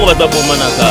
amour ata bomanaka.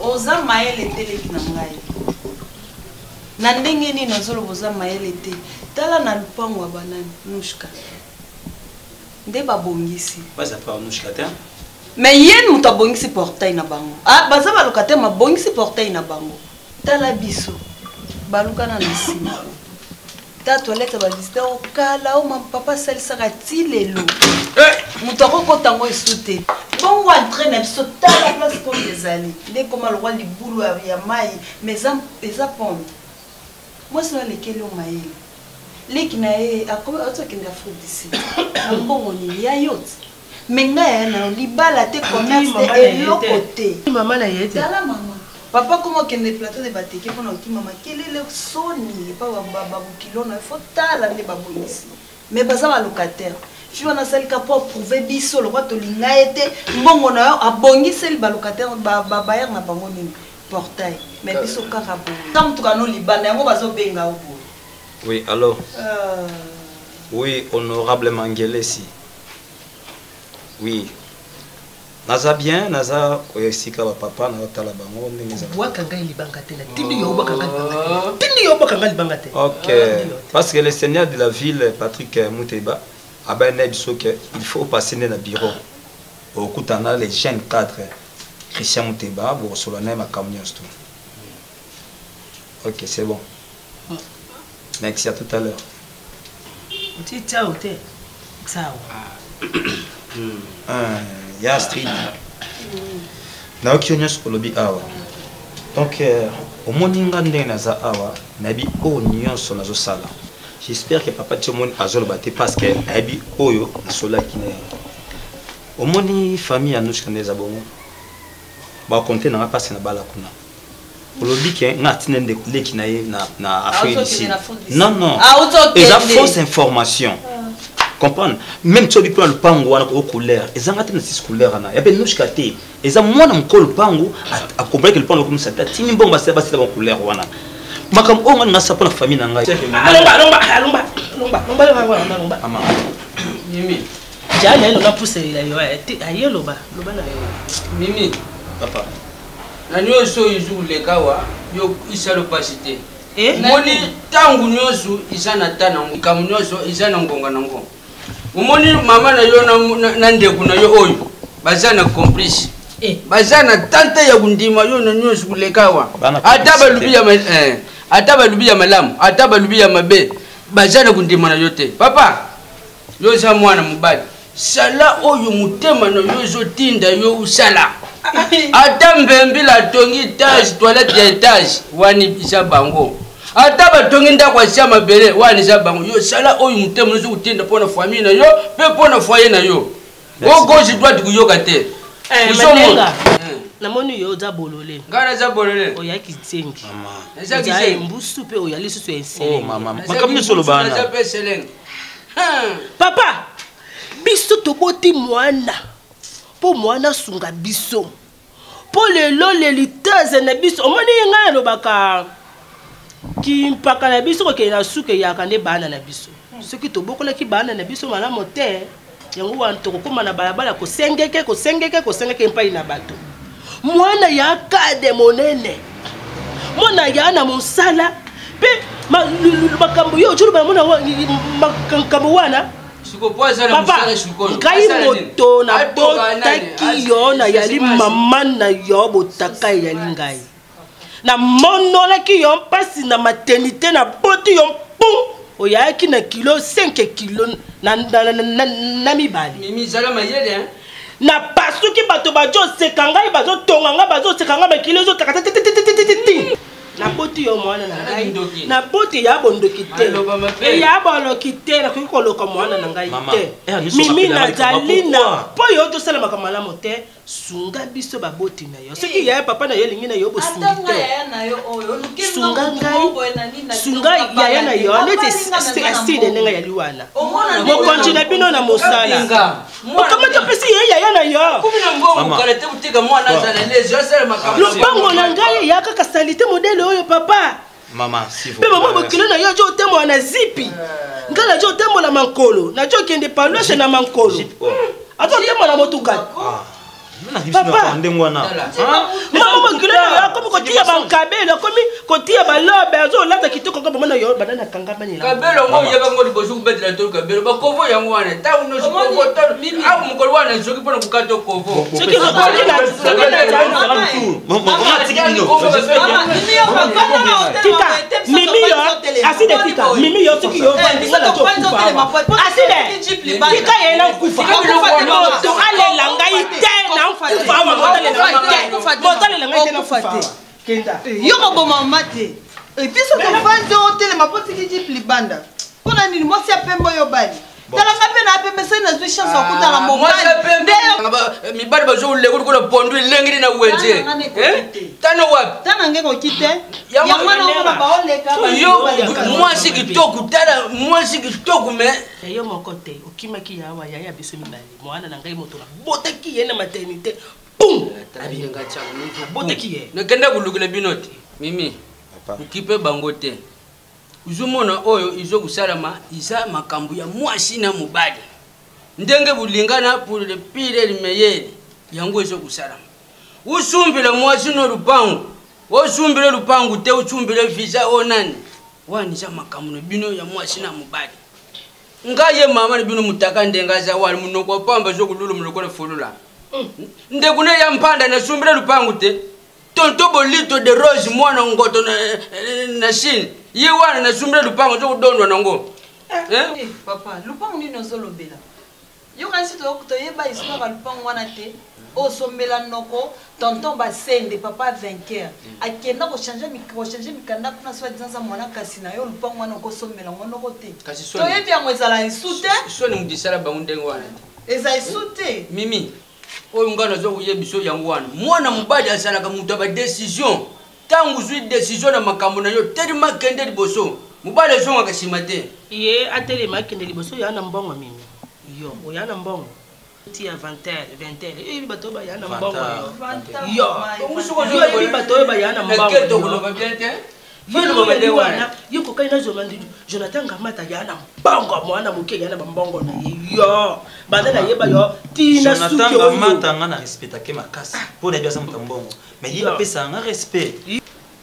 Oza maele teleki na ngai. Na ndenge nini nazolo boza maele te. Tala na lupango wa banani Nushka. Nde babongisi. Baza pa Nushka te. Mais yen muta bongisi portail na bango. Ah baza ba lokate ma bongisi portail na bango. Tala biso. Balukana na sima. Ta toilette ba visiter au kala o mam papa salisaka ti lelo. Mutako ko tango esute. Bon on entraîne biso ta la place pour les amis. Dès comme le roi libulu ya mai mais eza pombe. Moi c'est le kelo mai. Lekina e akoma auto kenda foot ici. Mbongo ni ya yot. Menga ya na libala te commerce et l'autre côté. Maman na yete. Tala maman. Papa comment kende plateau de bateke pour ki maman quel est le soni pas babu kilo na faut tala ne babonisi. Mais baza ba locataire. Tu vas na salle pour prouver biso le roi to linga ete mbongo na abongisi ba locataire ba bayer na bango nini portail. Mais biso kaka bon. Comme tu kano libana yango bazo benga obo. Oui, alors. Oui, honorable Mangelesi. Oui. Naza bien, naza koyesika ba papa na tala bango ndenge Wakanga libanga te la tindi yo bakanga libanga. Tindi yo bakanga libanga te. OK. Parce que le seigneur de la ville Patrick Mouteba a ben biso que il faut passer dans le bureau. Au kutana les jeunes cadres Christian Mouteba pour solana ma camions tout. OK, c'est bon. Merci à tout à l'heure. Tu ciao te. Ciao. Ya street. Na okionyo skolobi awa. Donc au moninga ndena za awa nabi o nyonso nazo sala. J'espère que papa Tchomoni azolo baté parce que nabi oyo isola kine. Au moni famille anushka ndeza bongo. Ba compter na passe na bala kuna. Olobi ke ngati nende leki na ye na Afrique ici. Non non. Et la fausse information. Comprendre même tu as le pango wana ko couleur ezangati na 6 couleurs ana ya benushka te eza mwana mkolo pango a comprendre que le pango comme ça tini mbongo basi basi la couleur wana makam o ngana sa pona famille na ngai lomba ama Mimi jana ino na pousse la yo ayelo ba loba na Mimi papa na nyoso izu lekawa yo isalo pasite moni tangu nyoso izana tana kamunyoso izana ngonga na ngonga umoni mama na yo na ndeku na yo oyo bazana complice bazana tante ya kundima yo na nyoso kulekawa ataba lubia malamu ataba lubia mabe bazana kundima na yote papa yo za mwana mubali sala oyo mutema na yo zo tinda yo usala atambe mbila tongi etage toilette ya etage wani bisa bango ataba tongi ndakwa chama bele wani za bango yo sala oyo mutema zo kutinda pona famille na yo pe pona foyer na yo o gauche droite kuyoka te malenga na moni yo za bolole ngara za bolole o yaki tsengi mama eza kise mbusu pe o yali susu ense oh mama makamni solo bana za pe seleng papa biso toboti mwana po mwana sunga biso po lelo lelitaze na biso omoni ngai lobaka ki mpaka na biso ko ke na suke ya kande bana na biso soki tobokola ki bana na biso mala mote yango wan to kokoma na balabala ko sengeke mpai na bato mwana ya kade monene mwana ya na mosala pe makambo yo juru ba mona makambo wana papa ngai moto na botaki yo na yali mama na yo botaka yali ngai na monolaki yo mpasi na maternité na boti yo pum oyaki na kilo 5 kilo na mibali na pasuki bato bazoseka ngai bazotonga ngai bazoseka ngai bakilo ezotaka na boti yo mwana na ngai na boti ya bondoki te ya boloki te nakoki koloka mwana na ngai te mimi nazali na mpo yo tosalamaka malamu te sunga biso baboti na yo soki yaya papa na yo elingi na yo bosungi te sunga ngai sunga yaya na yo neti aside ndenge yali wana mokonzi na bino na mosala okamata mpesi ye yaya na yo lopango na ngai eya kaka salite modele oyo papa mpe mama bokilo na yo ajo otembola na zipi ngai najo otembola mankolo najo okende palwese na mankolo ajo otembola motuka papa mama bokilo na yo akomi kotia bankabelo akomi kotia balobe azolata kitoko kaka mama yo banana kangamanyela kabelo ngo yeba ngo liboso kubetela to kabelo bakovo yango wana ta uno sikovo to awu mukolo wana soki pona kukato kovo soki zokoki na tika mimi yo aside tika mimi yo soki yo vandinga na to kufa aside tika yena kufa moto alela ngai te na kufa wa motalela ngai te na kufa kenda yo koboma mate epuis soki ofanzi otelema mpo tiki jipli banda mpona nini mwasi apembe oyo bali talanga mpe na apembe sai nazwi chance akutala mibali bazoleka likola pondu elengeli na wenze tano wapi tana nge koki te yango naomona baoleka mwasi kitoko tala mwasi kitoko me yo moko te okimaki yawa yaya biso mibali mwana na ngai moto botaki ye na maternité pum botaki ye nakenda kulukila bino te mimi ukipe bango te uzumona oyo izokusalama isa makambo ya mwasi na mobali ndenge bulingana pour le pire le meilleur yango izokusalama usumbile mwasi no lupango osumbile lupango te usumbile visa onani wani sa makambo no bino ya mwasi na mobali ngaye mama ni bino mutaka ndenga za wali munoko pamba zokululu muloko le folula ndekune ya mpanda na sumbile lupango te tonto bolito de rose mwana ngoto na shini ye wana na sumbile lupango zokudondwa nango papa lupango nini ozolobela yo kasi toyeba histoire ya lupango wana te osombela noko tonton basende papa vainqueur akenda kochange mikanda kuna soi disant za mwana kasi na yo lupango wana okosombela ngo noko te toyebi yango ezala esu te soni mudisala bango ndenge wana eza esu te mimi oyo ngana zokuyebiso yango wana mwana mobali asalaka mutu aba décision tangu zwi décision na makambo na yo telema kende liboso mobali azongaka nsima te ye atelema akende liboso oyo ana mbongo mimi yo oyo ana mbongo tia 20 eyebi bato oyo baya na mbongo yo eyebi bato oyo baya na mbongo yo kokai na Jonathan Ngamata ya na mbongo mwana moke ya na mbongo na ye yo banda na yeba yo tina suki Jonathan Ngamata nga na respectake makasi po na biasa mbongo mais ye apesa nga respect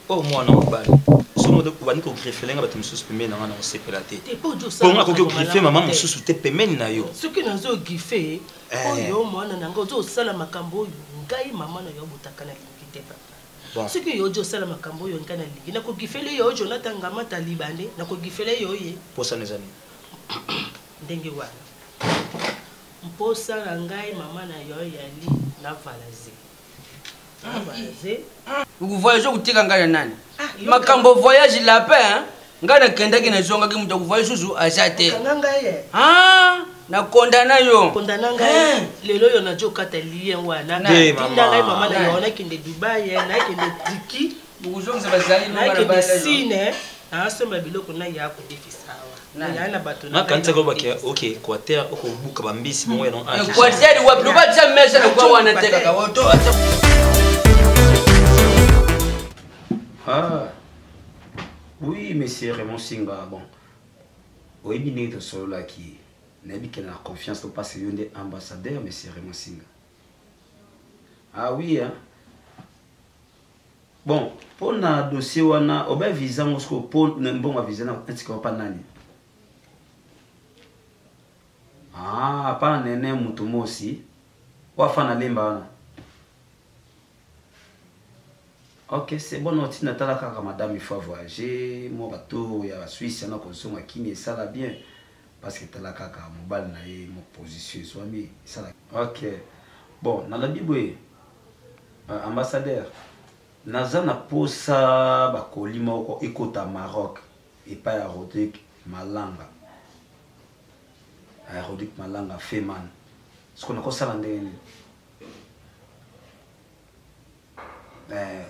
o mwana mobali somo de kubani ko greffer nga bato mususu pemeni nga na osepela te po nga ko greffer mama mususu te pemeni na yo soki nazo greffer oyo mwana nanga ozo sala makambo oyo ngai mama na yo botaka na lingi te papa soki yo ozo sala makambo oyo ngai na lingi na ko greffer yo Jonathan Ngamata libande na ko greffer yo ye posa nezani ndenge wana mposa na ngai mama na yo yali na valaze ukuvoyage okutika ngai na nani makambo voyage lapin ngai nakendaki nazongaki mutu akuvoyage susu aza te nakondana yo kondana ngai lelo yo najo kata lien wana tinda ngai mama na yo nakende Dubai nakende Tiki bukuzongisa bazali nakende Sine asomba biloko na ya kodefisawa na bato na kanisa ko bakia okay Equateur oko buka bambisi mo yeno anje Equateur wapi no batia mesa na kwa wana teka ka woto oui monsieur Raymond Singa bon oui bien de solo là qui n'a bien la confiance pour passer un des ambassadeurs monsieur Raymond Singa ah oui hein bon pour na dossier wana oba visa mosko pour bon visa na ntika pa nani Ah, pas nene mutumo aussi. Wafana limba. Ok, c'est bon, on tient à la madame, il faut voyager. Moi, bateau, il y a la Suisse, il y a un consommation qui ça va bien. Parce que tu as la caca, mon bal, mon position, soit mis. Ok. Bon, dans la Bible, ambassadeur, naza na posa bakoli moko ekota Maroc et pas à Rodrigue Malanga. À Rodrigue Malanga, Feman. Ce qu'on a quoi ça l'année?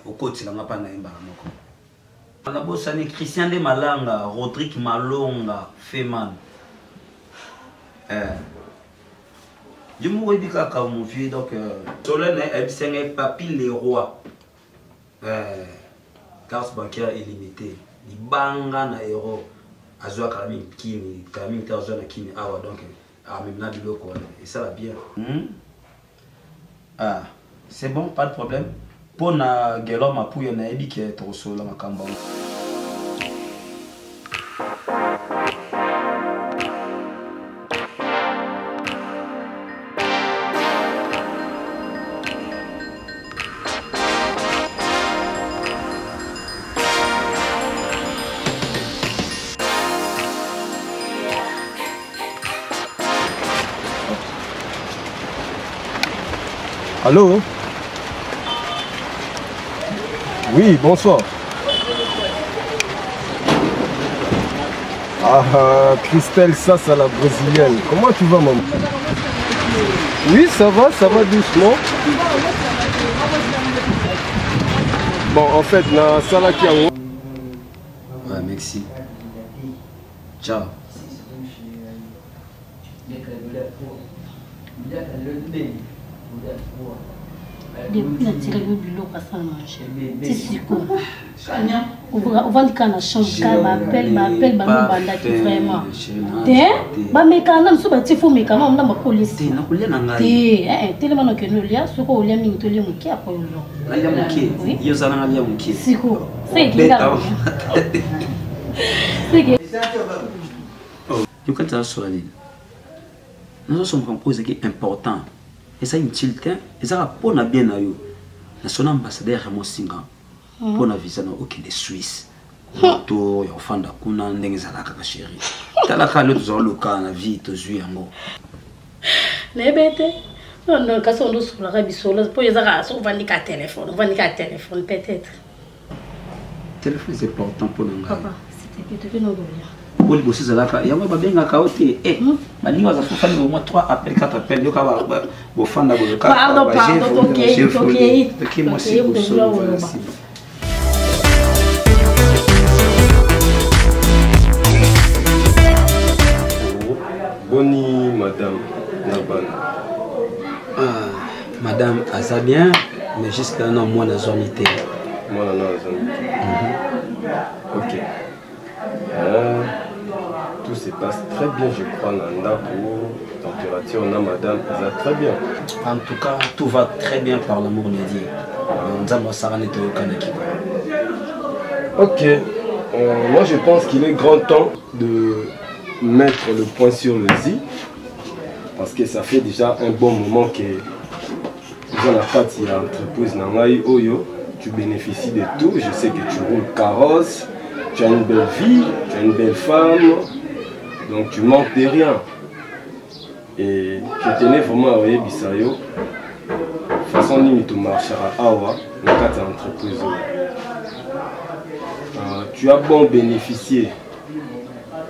Au côté là, on n'a pas naïmba moko. On a bossa ni Christian de Malanga, Rodrigue Malonga, Feman. Je me dis que mon vieux donc Solène est Papi les rois. Carte bancaire illimitée. Ni banga na euro. Azwa kalami kini, kalami tazo na kini awa donc même na biloko et ça va bien. Ah, c'est bon, pas de problème. Pour na gelo mapuyo na ebi ke to solo makamba. Allô? Oui, bonsoir. Ah, Christelle, ça la brésilienne. Comment tu vas, maman? Oui, ça va doucement. Bon, en fait, na sala qui a... Ouais, merci. Ciao. Depuis la tirée de l'eau à ça manger. C'est sûr on va dire qu'on a changé, m'appelle, vraiment. Bah mais quand même, ça il faut mais quand même on a ma police. Tellement que nous là, ce qu'on a mis tout le monde qui a pas eu l'eau. Alia muke, iyo zana alia muke. Siko, c'est qui là. C'est qui. Oh, tu quand ça sur la ligne. Nous sommes composés qui est important. Et ça inutile et ça pour na bien na yo. Na son ambassadeur Raymond Singa. Pour na visa na aucun de Suisse. To ya ofanda kuna ndenge za la kaka chérie. Tala ka le zo loka na vie to zui yango. Ne bete. Non, quand on doit sur la rabisola, pour les arras, on va niquer un téléphone, peut-être. Téléphone c'est important pour nous. Papa, c'était que tu nous dois. Oli bosi zalaka ya ba benga kaote mani waza fufani au moins 3 appels 4 appels yo ka ba bo fanda bo ka pardon OK moi c'est pour ça. Boni madame Naban. Madame Aza bien mais jusqu'à un an moi na zonité. Moi na zonité. OK. Tout se passe très bien, je crois, Nanda, pour température, on a madame, ça va très bien. En tout cas, tout va très bien par l'amour de Dieu. Ok, moi je pense qu'il est grand temps de mettre le point sur le i, parce que ça fait déjà un bon moment que dans la partie de l'entreprise Nangai Oyo, tu bénéficies de tout, je sais que tu roules carrosse. Tu as une belle vie, tu as une belle femme, donc tu manques de rien. Et je tenais vraiment à voir Bissayo. De toute façon, tu marcheras à Awa, dans cette entreprise. Tu as bon bénéficié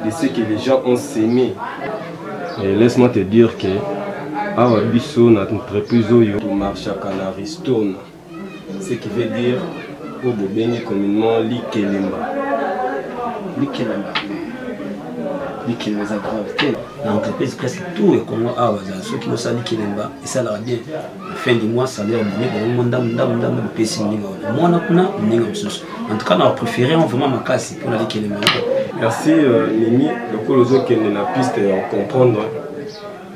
de ce que les gens ont sémé. Et laisse-moi te dire que Awa Bisso, notre entreprise, tu marches à Canary Stone. Ce qui veut dire au Bobeni communément l'Ikelemba. L'Ikelemba est grave. L'entreprise presque tout est comme Awa. Ceux qui ont ça l'Ikelemba, et ça leur bien. À la fin du mois, ça leur dit que en tout cas, on a préféré vraiment ma casse pour la L'Ikelemba. Merci Mimi, le coloso qui est dans la piste et en comprendre.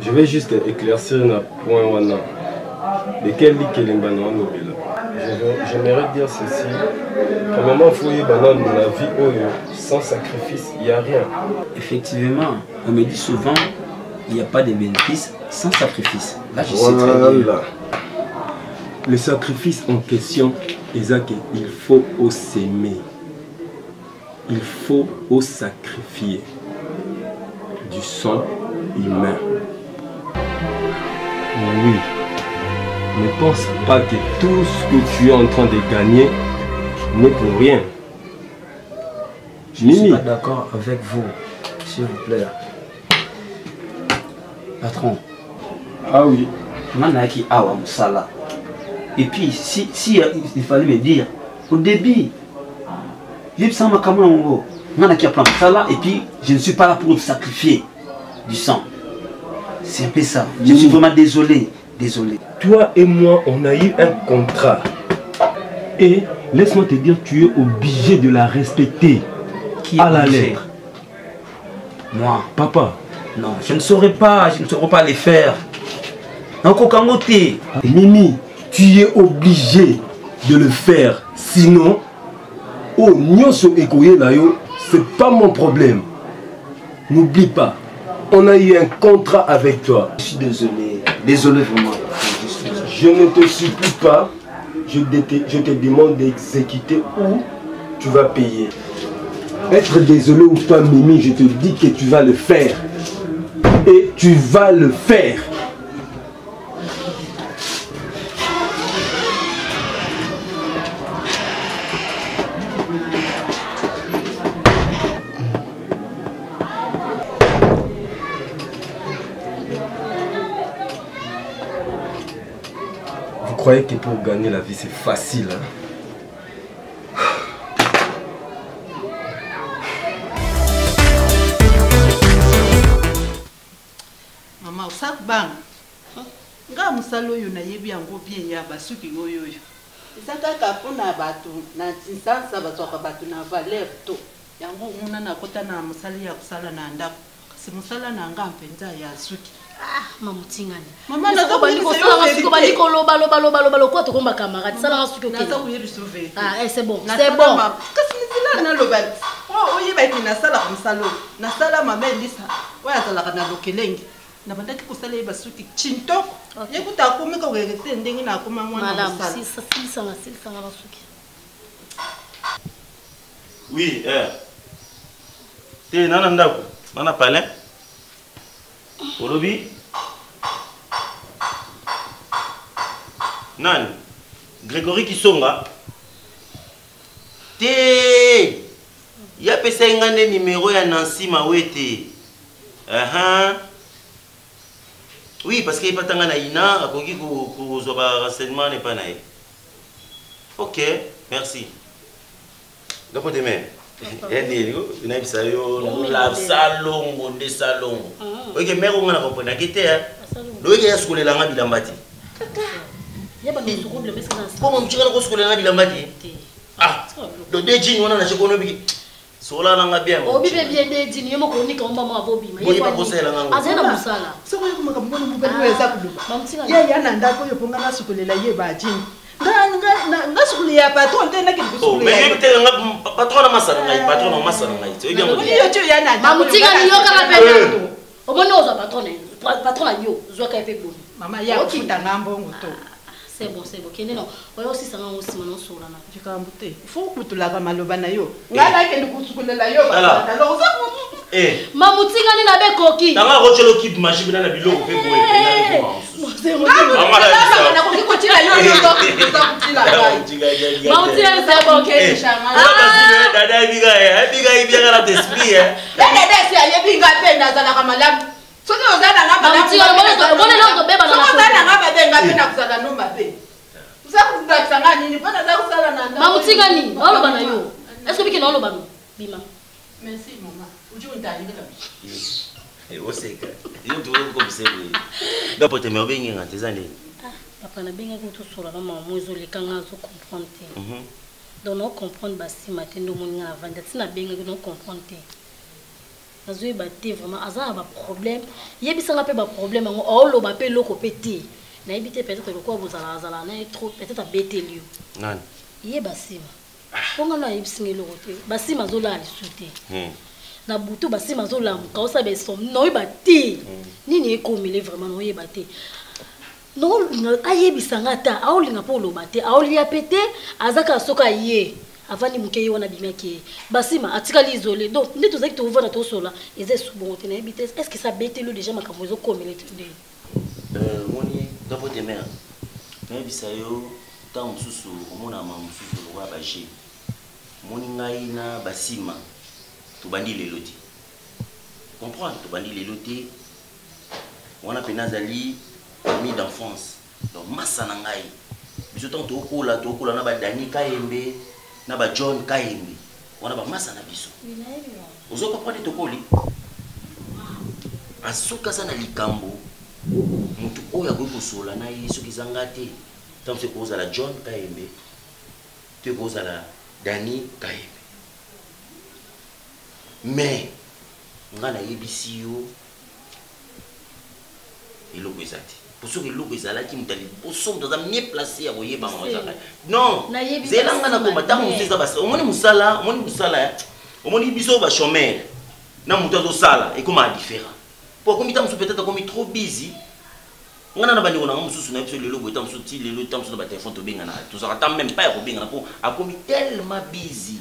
Je vais juste éclaircir un point. De quel L'Ikelemba nous avons. J'aimerais dire ceci. Premièrement, il faut y dans la vie, sans sacrifice, il n'y a rien. Effectivement, on me dit souvent, il n'y a pas de bénéfice sans sacrifice. Là, je sais très bien. Le sacrifice en question, Isaac, il faut s'aimer. Il faut sacrifier du sang humain. Oui. Ne pense pas que tout ce que tu es en train de gagner n'est pour rien. Je ne suis pas d'accord avec vous, s'il vous plaît. Patron. Ah oui. Manaki awa musala. Et puis, si il fallait me dire, au début, et puis je ne suis pas là pour sacrifier du sang. C'est un peu ça. Je suis vraiment désolé. Désolé. Toi et moi, on a eu un contrat. Et laisse-moi te dire, tu es obligé de la respecter. Qui à la lettre. Moi. Papa. Non, je ne saurais pas les faire. Mimi, tu es obligé de le faire. Sinon, c'est pas mon problème. N'oublie pas, on a eu un contrat avec toi. Je suis désolé. Désolé vraiment. Je ne te supplie pas. Je te demande d'exécuter ou tu vas payer. Être désolé ou pas, Mimi, je te dis que tu vas le faire. Et tu vas le faire. Vous croyez que pour gagner la vie c'est facile, hein? Maman, ça bang. Nga musalo yo na yebi yango bien ya basuki ngoyo yo. Isaka kapona batu na tinsansa batsoka batu na valeur to. Yango muna na kota na musali ya kusala na ndako. Kasi musala na nga mpenza ya suki. Ah, mamutingani. Mama na ko bali ko sala masuko bali ko loba ko to komba camarade sala masuko ke. Na sa uyebi sauver. Ah, c'est bon. C'est bon. Kasi nizila na loba. Oh, oyeba ki na sala musalo. Na sala mama Elisa. Wa sala kana lokelenge. Na bandaki kusala yeba suki chintoko. Yekuta akomeka kwekete ndenge na akoma mwana musala. Madame, si sanga masuki. Oui, T'es nana ndako, nana palin. Olobi. Nan, Grégory Kisonga. Te. Ya pesa ngane numéro ya Nancy Mawete. Oui, parce qu'il n'y a pas de ina, akoki ko zoba renseignement n'est pas naïf. Ok, merci. Donc demain. La salon, bonde salon. Ok, mais on a compris. Na kité hein. Loye ya skole la ngabi lambati. Ya ba nsuko le meska na. Comment mchika ko skole ngabi lambati? Ah. Do de jini wana na chikono biki. Sola na ngabi yango. Obi be bien de jini yomo ko ni ka mba mo abobi. Boye ba kosela ngango. Azena musala. Soko yo kumaka mbona mbele weza kuluba. Ye ya na ndako yo ponga na sukulela ye ba jini. Nga sukuli ya patron tena ki sukuli. Mais yebite nga patron na masala ngai, patron na masala ngai. Tu bien ngodi. Yo tu ya na. Mamutinga ni yo kala pena. Omoni ozo patron na yo, zo ka epe boni. Mama ya kufuta ngambongo to. C'est bon, kende no. Oyo aussi sanga ngosima no sola na. Jikambute. Faut kutulaka maloba na yo. Ngala ke ndikusukulela yo ba. Alors ça Mamutinga ni na be koki. Tanga rochelo kip machine na biloko pe boye pe na ko. Mama na ko kutila yo kutila. Mamutinga c'est bon ke chama. Dada biga bien la d'esprit hein. Dada c'est ya binga pe na zala kama lam. Soki ozana nga bana. Bona longo beba na. Soki ozana nga baba nga pe na kusala no mabe. Usakuza tsanga nini bona za kusala na ndako. Mamutinga ni, oloba na yo. Est-ce que biki na oloba no? Bima. Merci maman. Ujundali kabisa. Oseka. Yo tu ko bisebe. Dapo te me obengi ngate zande. Papa na benga ko to sola na maman zo le kanga zo comprendre. Donc on comprendre basi matin do moninga na vanda tina benga ko no comprendre. Azoe baté vraiment azana ba problème. Yebisanga pe ba problème ngo oloba pe loko pété. Na ebité peut-être le quoi vous ala na trop peut-être à bété lieu. Nan. Yé basima. Ponga na yebisingelo côté. Basima zo la lisuté. na butu basima zolamuka osabe som noyeba te nini ekomile vraiment noyeba te non ayebisanga ta aolinga mpo oloba te aolia pe te azaka soka ye avandi moke ye wana bimiaki ye basima atikali isole donc nde tozalaki tovanda tosola eza esubongo te nayebi te est ce que ça betelo déjà makambo ezokomela nde moni dapo te mère nayebisa yo ntango mosusu omonama mosusu lokwa baje moni ngai na basima tobandi lelo te comprendre tobandi lelo te wana mpe nazali famille d'enfance donc masa na ngai biso ntango tokola na badani kayembe na bajohn kayembe wana bamasa na biso ozokomprendre tokoli asukasa na likambo mutu oyo akoki kosola na ye soki ezanga te ntango soki kozala john kayembe to kozala dani kayembe mais nga nayebisi yo eloko eza te po soki eloko ezalaki moto aliboso moto aza mieux placé ya koyeba ngo ezaka non zelanga na komba ntango mosu eza basa omoni mosala omoni biso bachomere na moto azosala ekomaka différent po akomi ntango mosu peut-être akomi trop busy ngana na bandeko nanga mosusu na biso lelo boye ntango mosusu ti lelo ntango mosusu na batelefone tobengana tozalaka ta même pas ya kobengana mpo akomi tellement busy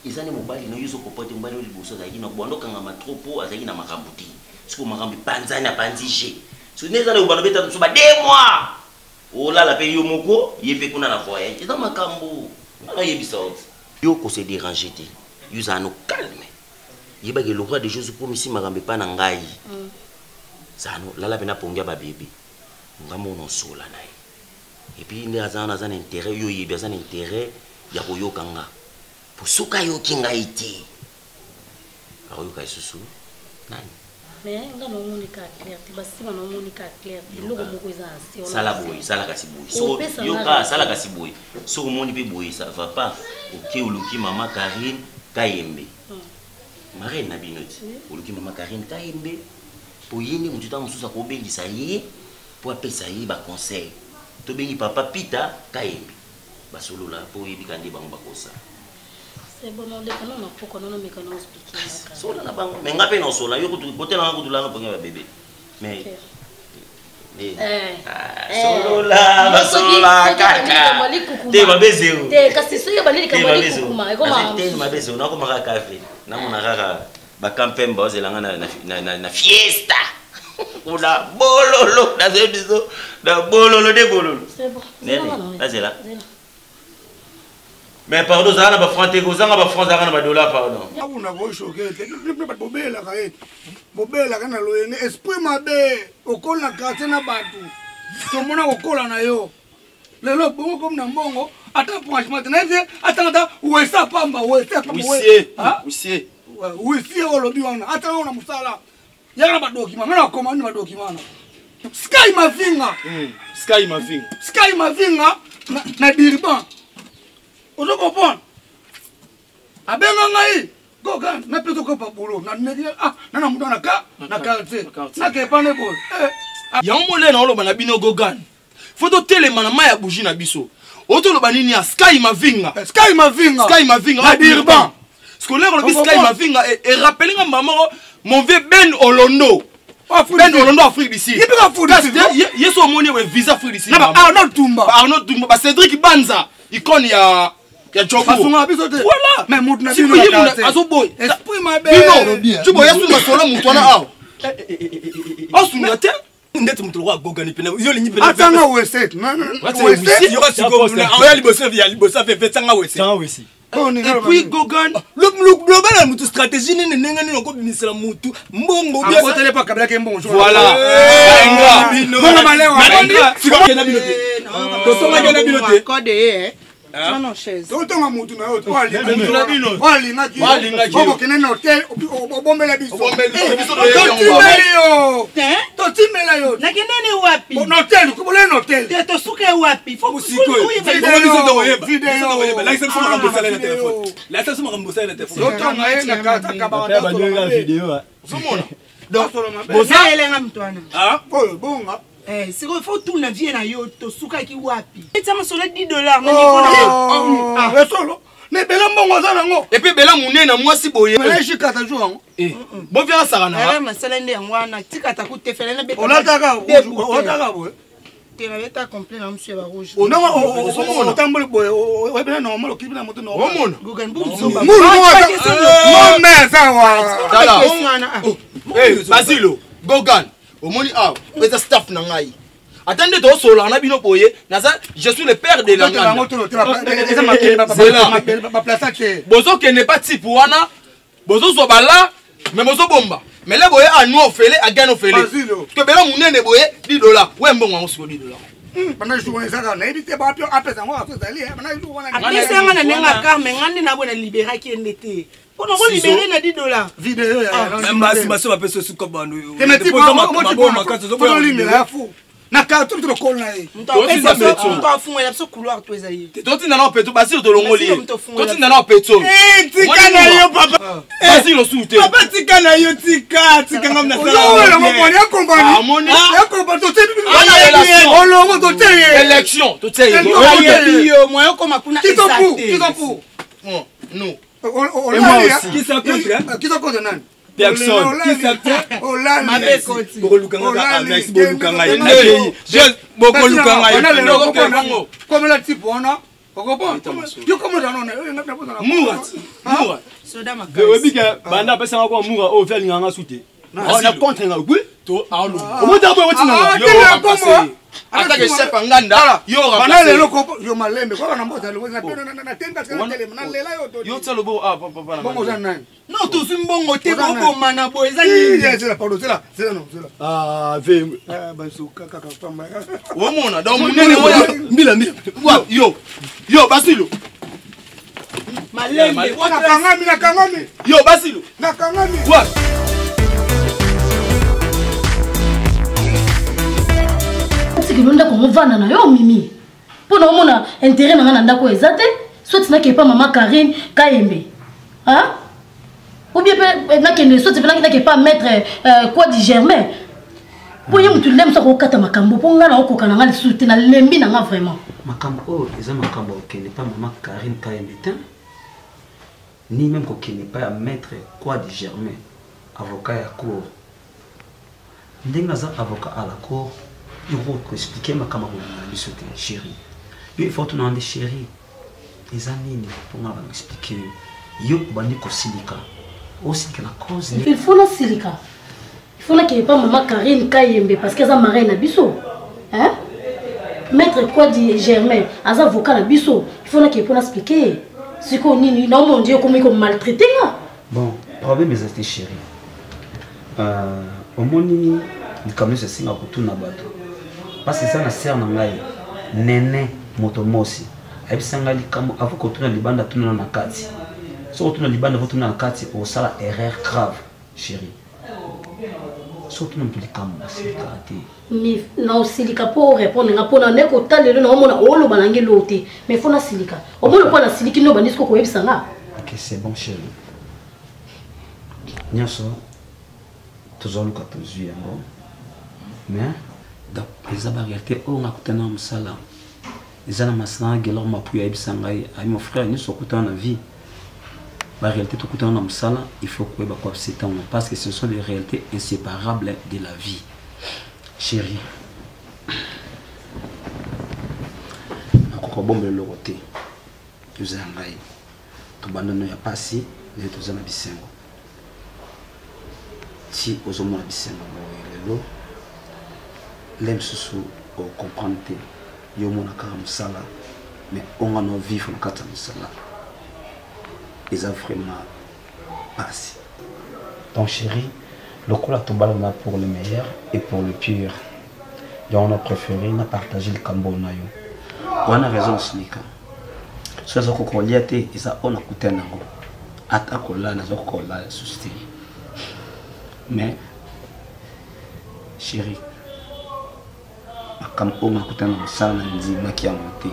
eza ne mobali na yo ezokopote mobali oyo liboso azalaki na bwando okangama trop po azalaki na makambo te siko makambo epanzani apanzi je so neza na yobana beta mosusu ba 2 mois olala mpe yo moko ye mpe kuna na voyage eza makambo ngana yebisa oti yo kose déranger te yo ozala no calme yebaki elokwa de choses okomisi makambo epa na ngai zano lala mpe napongia babebe ngamona osola na ye epuis nde aza wana aza na intérêt yo oyebi aza na intérêt ya koyoka nga po soki ayoki ngai te akoyoka lisusu nani mais nga naomonika clair te basima naomonika clair eloko moko eza na sala boye sala kasi boye yoka sala kasi boye soki omoni mpe boye ça va pas oke oluki mama Karine Kayembe marraine na bino ti oluki mama Karine Kayembe po ye nde motu ntango mosusu akobengisa ye po apesa ye baconseil tobengi papa Peter Kayembe basolola po oyebika nde bango bakosala c'est bon on les canons pour qu'on nous mette en expliquer sola na bango mais nga pe na sola yo côté na ngo tulanga ponga ba bébé mais solola kaka te babezeo te kasi so ya balili kamali kukuma ekoma te mabezeo na ko maka café na mona kaka ba campemba ozelanga na fiesta kuna bololo na zebizo na bololo de bololo c'est bon là mais pardon ça na ba franc tego zanga ba franc zanga na ba dollar pardon abuna bo shokete ba bobela ka et bobela kana loyene esprit mabe okola kate na batu to mona okola na yo lelo bongo comme na mbongo ata franchement tenez ata wesa pamba wisi olobi wana ata ona musala yana ba document mena komani ba document sky mavinga na dirban ozo comprendre abenga ngai gogan na peto ko pa bolo na negi na mundo na ka na quartier na ke pane bo ya omole na oloba na bino gogan foto telema na maya bougie na biso oto loba nini ya sky mavinga na dirban scolaire le sky mavinga et rappelinga maman mon vieux Ben Olondo Afrique d'ici yeso omoni we visa Afrique d'ici na Arnaud Tumba ba Cédric Banza icône ya Choco. Voilà. Mais mout na bino na azoboy. Esprit mabe. Bino. Tu boya suma solo mutu na aw. Asunga te. Ndeti mutu wa gogani pena. Yo linyi pena. Atanga weset. Weset. Yo kasi go na aya liboso via liboso fe tanga weset. Tanga weset. Et puis Gogan, le global mutu stratégie ni nenga ni ko bimisela mutu mbongo bien. Ko tele pa kabla ke mbongo. Voilà. Bona malewa. Siko ke na binote. To songa ke na binote. Code non chaise. Totonga mutu na yo twali. Wali ngaki. Obo kenene hotel obombela biso. Totimela yo. Na kenene wapi? No hotel, kubole no hotel. To suke wapi? Fo musiko. Video. La exception ma remboursé la téléphone. La exception ma remboursé la téléphone. Totonga ye na kata kabara. Ba vidéo. Somona. Donc bosa elenga mtwana. Oh bonga. Siko faut tout na vie na yo to suka ki wapi. Etsama solo $10 na niko na. Solo. Mais bela mbongo za nango. Et puis bela munene mwasi boye. Mais je kata jour. Bon viens ça na. masala nde yango wana tika ta kutefela na beta. Olataka boye. Tena beta complet na monsieur ba rouge. Non, on tambole boye. Ouais bela normal okibina na moto normal. Omona. Google book zo ba. Non mais ça wa. Tala. Eh, Basilo, Gogan. Omoni ah, eza staff na ngai. Attendez to sola na bino boye, naza je suis le père de l'Anganda. Bozo qui n'est pas type wana, bozo so bala, mais bozo bomba. Mais là boye a nous ofele, a gano ofele. Que bela munene boye $10. Ouais mbongo ngo siko $10. Pendant jour on ça na ebite ba pio apesa ngo aso zali, pendant jour on a. Apesa nga na nenga car mais ngandi na bona libérer qui ndete. On a libéré na $10. Vidéo ya. Même ma soeur appelle ce comme bando. Que me type ma libérer fou. Na ka tout le col na yi. Mto afunga ya so couloir to ezayi. Toti na peto Basilo to longoli. Toti na peto. Tika na yo papa. Basilo soute. Papa tika na yo tika ngam na sala. Yo mo poni ya compagnie. Ah moni. Ya compagnie to te. On longo to te. Élection to te. Yo moyo koma kuna exacté. Qui Non. Et moi aussi. Qui ça contre? Qui ça contre nani? Personne. Qui s'appelle? Comme la type on a. Yo comme dans on banda pesa ngako mura o feli nganga sute. On a contre nga oui. To alo. Omo ta bo wetina. Yo attaque chef nganda. Yo bana lelo ko yo malembe ko na mbota lo na tenga kana tele na lela yo to. Yo tsalo bo ah papa na. Bongo za nani? Non to simbongo te ko boma na bo eza ni. C'est la pardon, c'est là non, c'est là. Ah ve. Ba so kaka pamba. Wo mona donc munene moya mbila. Yo Basilo. Malembe. Na kangami. Yo Basilo. Na kangami. What? Kilonda ko mvana na yo mimi pona omona intérêt na ngana ndako ezate soit na ke pa mama Karine Kayembe hein ou bien na ke ne soit na ke pa maître quoi du Germain pour yem tu lem sa ko kata makambo po ngana ko kana ngali souté na lembi na nga vraiment makambo oh eza makambo ke ne pas mama Karine Kayembe ni même ko ke ne pas maître quoi du Germain avocat ya cour ndinga za avocat à la cour. Il faut expliquer ma camarade chérie. Il faut tout demander chérie. Les amis pour m'expliquer. Yo bandi ko silika. Aussi que la cause. Il faut la silika. Il faut qu'il n'y ait pas maman Karine Kayembe parce qu'elle a marraine à biso. Hein? Maître quoi dit Germain, as avocat à biso. Il faut qu'il y ait pas expliquer. C'est qu'on dit non mon Dieu comment ils maltraité là. Bon, problème est resté chérie. Au moni du camion c'est singa pour tout na bateau. Parce que ça na sert na ngai nene motomosi ebisanga likambo avant que tuna libanda tuna na kati so tuna libanda vo tuna na kati au sala erreur grave chérie so tuna likambo sikati mais na silika pour répondre nga pona ne ko talelo na omona olo banangi loté mais faut na silika omona ko na siliki no banisiko ko ebisanga. OK c'est bon chérie nyaso tozoluka tozui yango mais donc les abariétés on a coûté dans musala les ana masana gelor mapuya ibisangai ai mon frère ni sokuta na vie la réalité tout coûté dans musala il faut que ba quoi c'est temps parce que ce sont des réalités inséparables de la vie chérie akoko bombe le côté tuzangai to bandano ya pasi les tuzana bisengo si ozomona bisengo lelo l'aime sous au comprendre yo mona ka musala mais on a nos vivre en kata musala ils ont vraiment passé donc chérie le coup la tombala pour le meilleur et pour le pire donc on a préféré na partager le cambo na yo on a raison snika so ça ko liate isa on a coûté nango ata ko la na zo ko la société mais chérie comme on a coûté un musala nzima qui a monté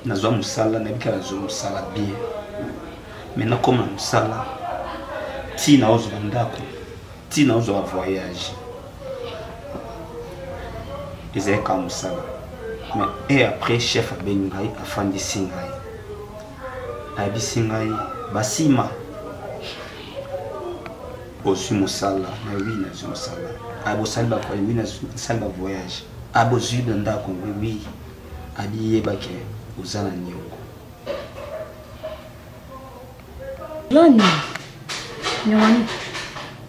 nazo musala na bika nazo musala bien maintenant comme musala ti na ozo ndako ti na ozo voyage ils étaient comme musala mais et après chef abengai afandi singai abisingai basima osu mosala na wi na zo mosala abo salba ko wi na salba voyage abo zuida ndako wi abi yebake uzana nyongo Lani nyoni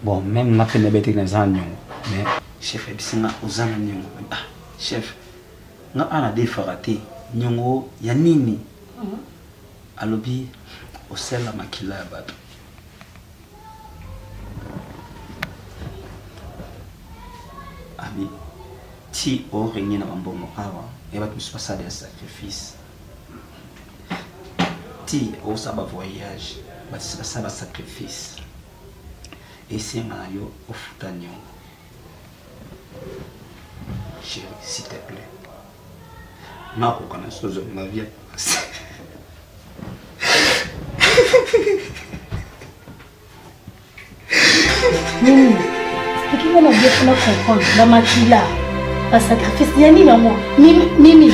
bon même na pene bete na zan nyongo mais chef abisinga uzana nyongo chef nga ana defarate nyongo ya nini alobi osela makila ya bato abi ti o renye na bambongo awa eba tu pas de sacrifice ti o saba voyage ba saba sacrifice et c'est mayo au futanyo chérie s'il te plaît ma ko kana sozo ma vie Mimi, qui va nous dire qu'on comprendre la makila, la sacrifice, il y a ni maman, Mimi,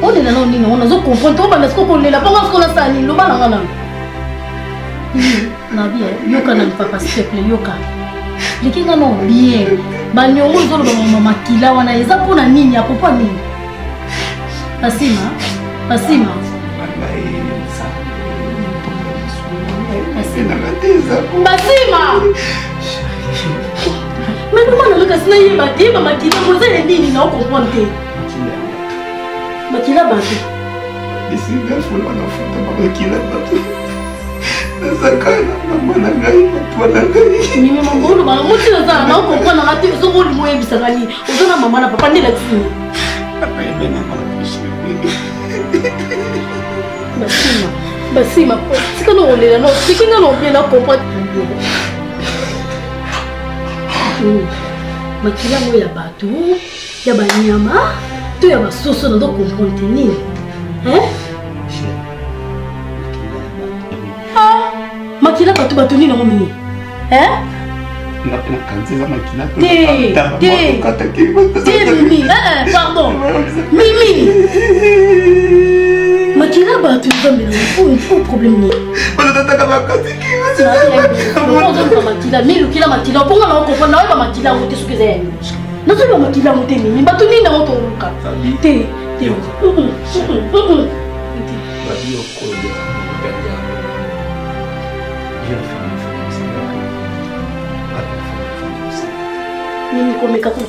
on est là non ni non, on a zo comprendre, on va ce qu'on est là, pas parce qu'on a ça ni le bas là là. Nabi, yoka na papa s'il te plaît, yoka. Likinga non bien, ba nyongo zo lo mama makila wana eza pona nini apopo nini? Basima. Basima, mais comment on a cassé les bâtiments, ma makila, vous avez dit non comprendre. Makila bâti. Ici, il faut qu'on en fasse makila bâti. Nasakana, maman nangai, toi nangai. Mimi mambo, maman, moi tu as un non comprendre, on a dit que vous lui bisagani, on a maman na papa ni là-dessus. Papa est bien maman. Basima, c'est que nous on est là, non, c'est que nous on vient là comprendre. Makila mo ya bato, ya banyama, to ya basoso na do comprendre ni. Hein? Ah, makila bato ni na mimi. Hein? Na kanza makila. Mimi, pardon. Mimi. Makila bato un problème ni. On tata kama katiki. Makila, mais kila makila, pour moi on comprend na makila on te sukize. Na so makila on te mimi, bato ni na on to ruka. Te. Badio kodo. Mimi komeka kwa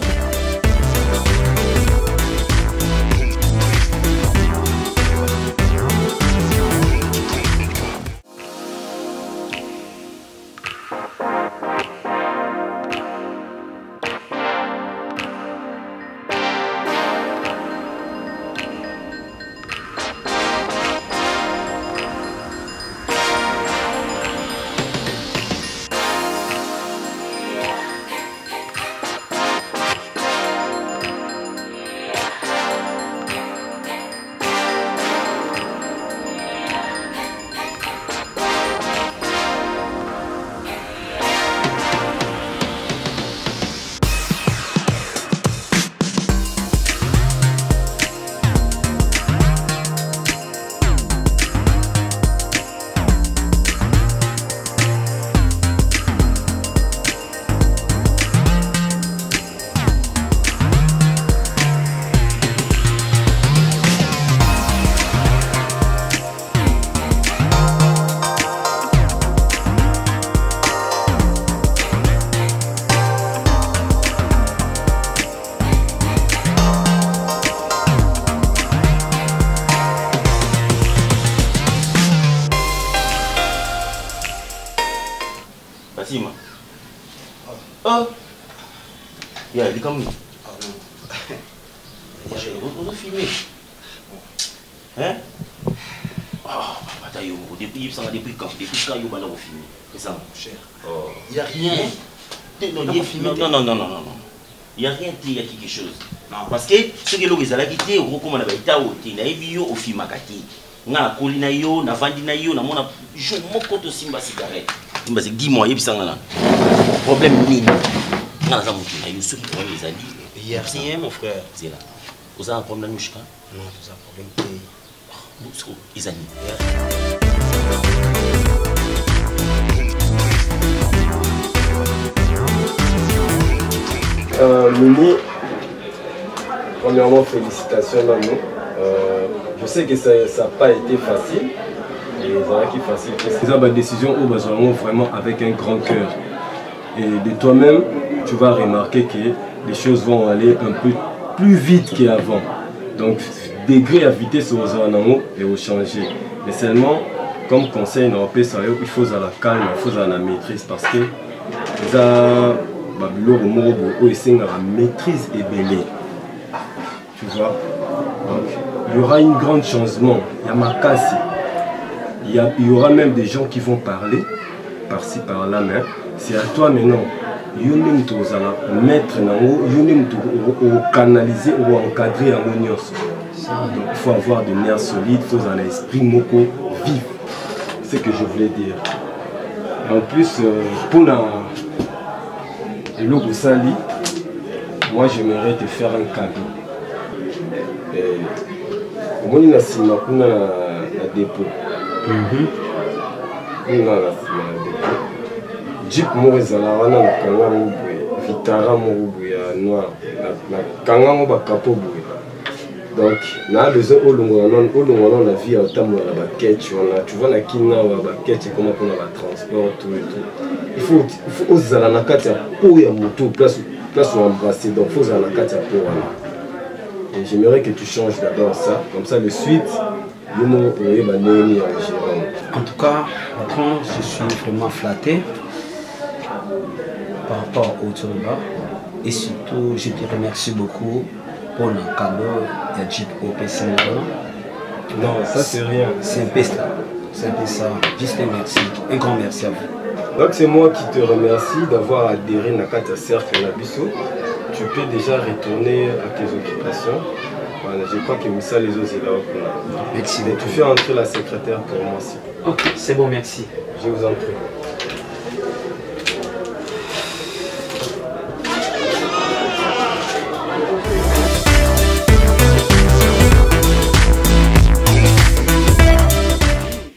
Basima. Oh. Ya, di kamu. On a filmé. Hein? Oh, papa, depuis quand il va filmer. C'est ça, mon cher. Oh. Il n'y a rien. Non, il n'y a rien, il y a quelque chose. Non. Parce que ce que l'on a quitté, on recommande à Itao, il y a au film à Kati. Na kolina yo, na vandi na yo, na mona je mokoto simba cigarette. Simba c'est 10 mois yebisa ngana. Problème nini? Na za mutu na yo soki pour les amis. Hier c'est mon frère. C'est là. Vous avez un problème mushka? Non, c'est un problème. Izani. Mimi, premièrement, félicitations à nous. Je sais que ça n'a pas été facile. Et ça qui facile. C'est une décision où nous vraiment avec un grand cœur. Et de toi-même, tu vas remarquer que les choses vont aller un peu plus vite qu'avant. Donc, degré à vitesse aux animaux et au changer. Mais seulement, comme conseil, il faut à la calme, il faut à la maîtrise. Parce que ça, la maîtrise est belle. Tu vois? Donc, il y aura un grand changement. Il y a ma casse. Il y aura même des gens qui vont parler par-ci par-là, mais c'est à toi maintenant. Il mettre canaliser ou encadrer en union. Donc il faut avoir des nerfs solides, il faut un esprit moko vif. C'est ce que je voulais dire. En plus, pour le logo Sali, moi j'aimerais te faire un cadeau. Au moins, il y a un dépôt. Jeep Morizala, on a un Vitara Morubuya noir, la Kangamo Bakapo. Donc, on a besoin de la vie à temps la baquette, tu vois la kina ou la baquette, comment on a le transport, tout et tout. Il faut oser la nakata pour y moto, place où embrasser, donc il faut la nakata pour. Et j'aimerais que tu changes d'abord ça, comme ça le suite. En tout cas, je suis vraiment flatté par rapport au Tchouba. Et surtout, je te remercie beaucoup pour le cadeau de Jeep OPC. Non, ça c'est rien. C'est un peu ça. C'est un peu ça. Juste un merci. Un grand merci à vous. Donc c'est moi qui te remercie d'avoir adhéré à Nakata Cercle Nabiso. Tu peux déjà retourner à tes occupations. Voilà, je crois que Missa les autres est là. Merci. Mais tu fais entrer la secrétaire pour moi aussi. Ok, c'est bon, merci. Je vous en prie.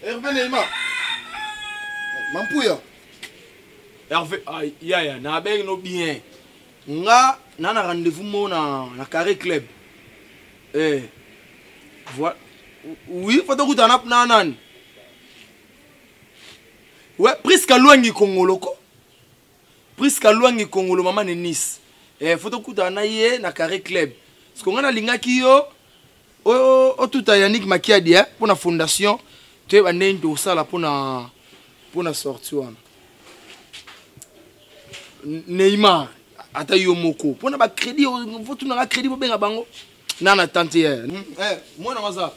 Hervé Neymar. Mampuya. Hervé, ya, na ben no bien. Nga, nana rendez-vous mo na Carré Club. Voilà. Oui, faut que tu en aies. Ouais, presque loin du Congolo. Presque loin du Congolo, maman de Nice. Faut que tu en aies na Carré Club. Parce qu'on a l'inga qui yo, tout à Yannick Makiadi pour la fondation. Tu es un tout ça là pour la sortie. Neymar, ata yo moko. Pour na crédit, faut tu na crédit pour benga bango. Nana tante hier. Moi na maza.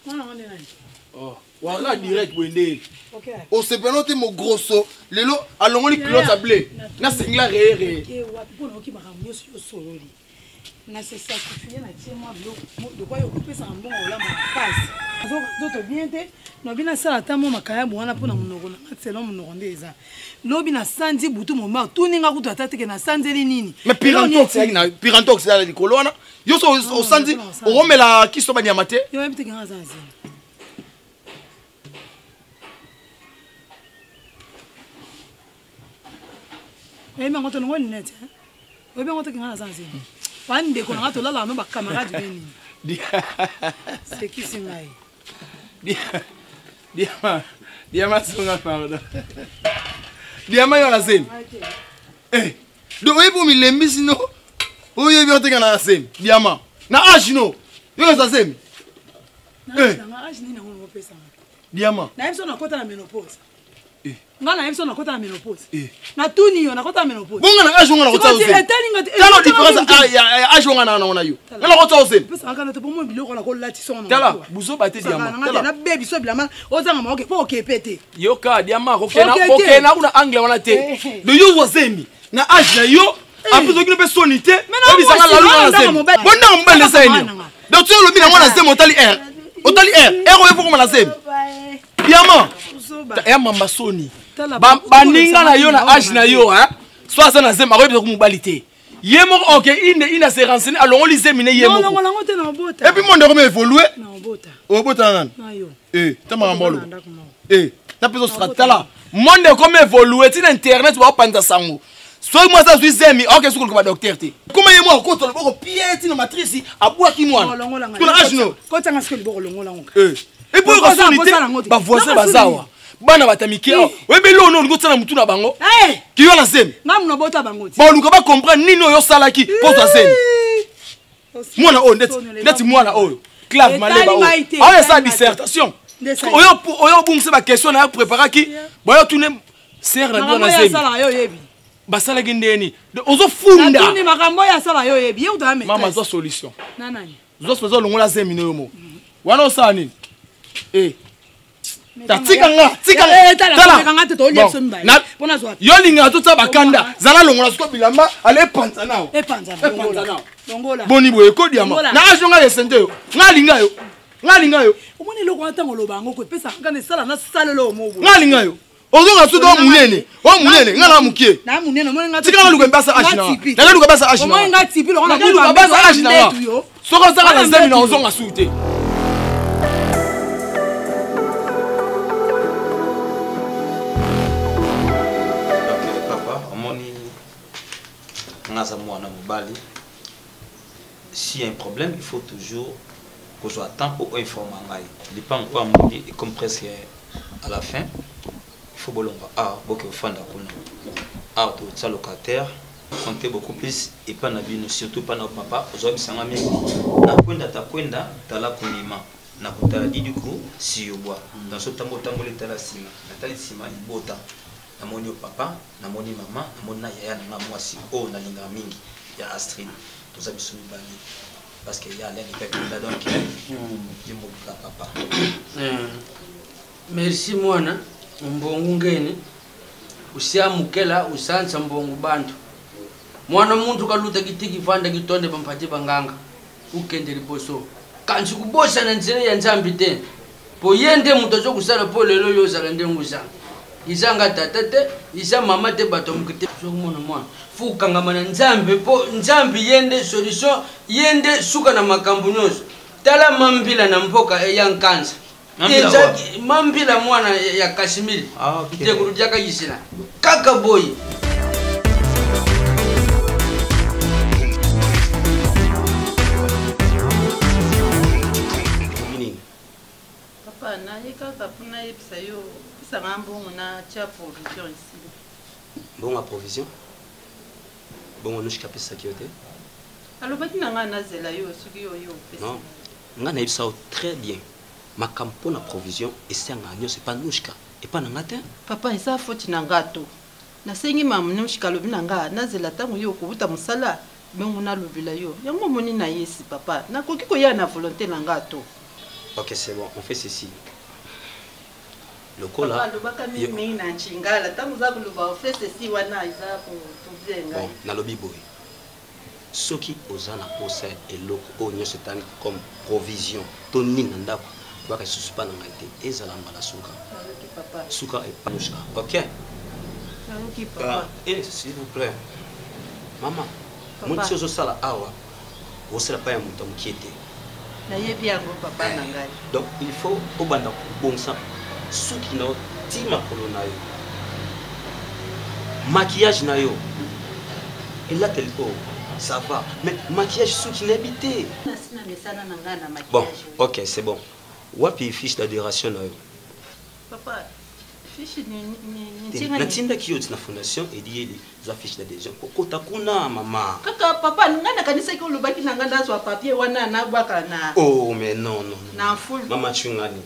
Moi na nani. Oh, wala direct wende. OK. O se penote mo grosso. Lelo alongoli culotte à blé. Na singla rere. OK, wa pour no ki ba kamyo so sololi. Na se sacrifier na tie moi de quoi yo couper ça en bon la ma passe. D'autres bien te no bina sala tamo makaya bwana pona munoko na selon munoko ndeza. Lobi na sandi butu moma tuninga kutu atateke na sanzeli nini. Mais pirantox la likolona. Yo so au sandi o romela kiso banya mate. Yo ebite nga zanzi. Eh mais ngoto ngoni net hein. Obe ngoto nga zanzi. Pande ko nga to lala no ba camarade beni. C'est qui c'est ngai. Diama songa pardon. Diama yo la scène. Do we pour mi lembi sino. O ye bi oteka na scène. Diama. Na ajino. Yo la scène. Na ajini na ngo pesa. Diama. Na emso na kota na menopause. Ngana emso na kota na menopause. Na tuni yo na kota na menopause. Bonga na ajunga na kota scène. Tala différence ajunga na na yo. Na kota scène. Pesa ngana to bomo biloko na ko lati so na. Tala buzo bate Diama. Tala na baby so bilama ozanga ma okay po okay pete. Yo ka Diama okena una angle wana te. Do yo wazemi. Na age na yo après to kile sonité. Baby sanga la luna na scène. Bonda mbele scène. Donc tu le bi na mwana scène otali air. Otali air. Air oyo pour na scène. Diama. Ya mamba soni. Baninga na yo na age na yo hein. Soit ça na scène makoyebisa ko mobalité. Yemo, ok, il a se renseigné. Alors on lisait mine yemo. Non, non, te na bota. Et puis mon document évolué. Na bota. O bota nan. Na yo. Tama mbolo. Na peso stratala. Monde comme évolué, tin internet wa panda sango. Soit moi ça suis zemi, ok, sous le docteur ti. Comment yemo ko to le pied tin matrice abwa ki mwana. Tu la ajno. Ko tanga ce que le boko longola ngo. Et pour la sonité, ba voisin bazawa. Bana batamike webe lo no ngotana mutu na bango ki yo la zemi ngamu na bota bango ba luka ba comprendre nini oyo salaki pour toi zemi mwana o net mwana oyo clave maleba o ayo sa dissertation oyo bungse ba question na préparer ki boyo tune serre na na zemi basala kindeni ozo funda tuni makambo ya sala yo yebi yo dame mama zo solution nanani zo longola zemi no mo wana osala nini Tika yolinga to tsaba kanda zala longola siko bilamba ale panza nao longola boni boye ko diama na ajonga yesente yo ngalinga yo omoni loko atango lobango ko pesa ngane sala na salelo mo bo ngalinga yo ozonga sudo munene ngala mukie na munene omoni ngati tika na luka basa ashina na luka basa ashina omoni ngati tipi longola luka basa ashina soko saka na zemi na ozonga sute. S'il y a un problème, il faut toujours qu'on soit à temps pour informer. Il pas et comme presque à la fin, il faut que le locataire compter beaucoup plus et pas surtout pas notre papa. Na kutala du coup si yo bois dans ce tambo les tala sima natali sima ibota na moni papa na moni mama na moni na yaya na mwasi o na linga mingi ya Astrid toza bisumi bani parce que ya l'air de la donc yimo papa. Merci mwana mbongo ngene usiamukela usanza mbongo bantu mwana muntu kaluta kitiki vanda kitonde bampati banganga ukende liposo kanzi kubosha na nzira ya nzambi te po yende mutozo kusala po lelo yo sala ndengusa izanga tatate isa mama te bato mukite so mona mwana fuka ngama na nzambi po nzambi yende solution yende suka na makambo nyoso tala mambila na mpoka ya nkanza mambila mwana ya Kashmir te kurudia kayisina kaka boy. Bon à provision. Bon on nous capte ça qui était. Alors pas qu'il n'a pas zela yo suki yo. Non. On a eu ça très bien. Ma campagne à provision et c'est un agneau c'est pas nouchka et pas n'angata. Papa il ça faut n'angato. Na sengi mam nouchka lobi nanga na zela tango yo kubuta musala bengo na lobila yo. Yango moni na yesi papa. Na koki ko ya na volonté n'angato. OK, c'est bon, on fait ceci. Le cola. Bon, na lobby boy. Ce qui osana possède et loko nyo setan comme provision. Toni nanda ko ka susupa na ngate ezala mbala suka. Suka et panushka. OK? OK papa. S'il vous plaît. Maman, mon tio zo sala awa. Wo sala pa ya muto mkiete. Na yebi yango papa na ngai. Donc il faut obanda bon ça. Suki na tima kolona yo. Maquillage na yo. Et là telko ça va. Mais maquillage suki n'habité. Bon, OK, c'est bon. Wapi fiche d'adhération na yo. Papa, fiche ni natinda kiyo na fondation et dit za fiche d'adhésion. Kokota kuna mama. Kaka papa ngana kanisa ko lobaki na nganda so papier wana na bwaka na. Oh mais non. Na full. Mama chungani.